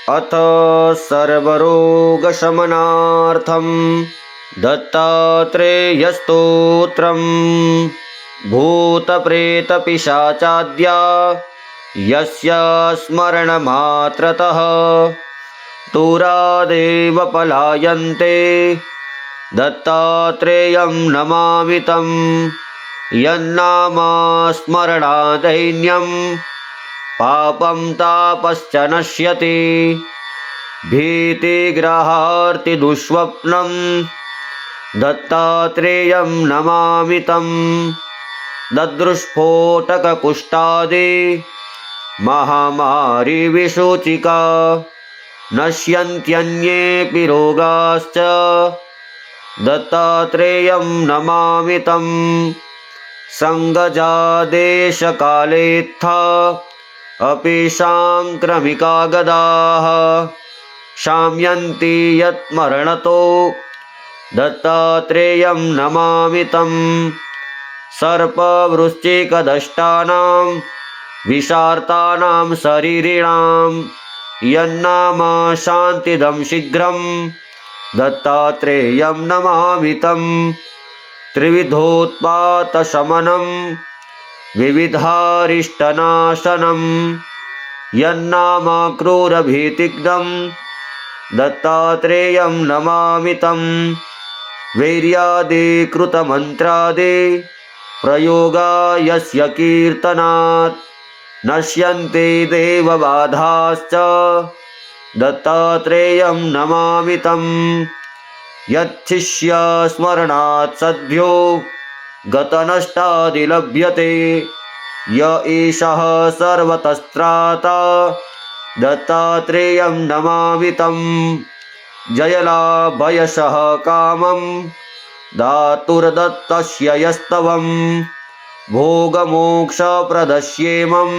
अथ सर्वरोगशमनार्थं दत्तात्रेयस्तोत्रम्। भूतप्रेतपिशाचाद्या यस्य स्मरणमात्रतः दूरादेव पलायन्ते दत्तात्रेयं नमामि तं। यन्नामस्मरणादैन्यं पापं तापश्च नश्यति। भीतिग्रहार्तिदुःस्वप्नं दत्तात्रेयं नमामि तं। दद्रुस्फोटककुष्ठादि महामारीविसूचिका नश्यन्त्यन्येऽपि रोगाश्च दत्तात्रेयं नमामि तं। संगजादेशकालेत्था अपि सांक्रमिका गदाः शाम्यन्ति यत्मरणतो दत्तात्रेयं नमामि तं। सर्पवृश्चिकदष्टानां विषार्तानां शरीरिणां यन्नाम शान्तिदं शीघ्रं दत्तात्रेयं नमामि तं। त्रिविधोत्पातशमनं विविधारिष्टनाशनं यन्नाम क्रूरभीतिग्धं दत्तात्रेयं नमामि तं। वैर्यादिकृतमन्त्रादि प्रयोगा यस्य कीर्तनात् नश्यन्ति देवबाधाश्च दत्तात्रेयं नमामि तं। यच्छिष्य स्मरणात् सद्भ्यो गतनष्टादिलभ्यते य एषः सर्वतस्त्राता दत्तात्रेयं नमामि तं। जयलाभयशः कामं दातुर्दत्तस्य यस्तवं भोगमोक्षप्रदस्येमं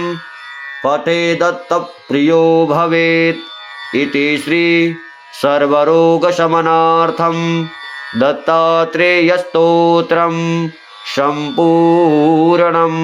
पठेदत्तप्रियो भवेत्। इति श्री सर्वरोगशमनार्थं दत्तात्रेयस्तोत्रं सम्पूर्णम्।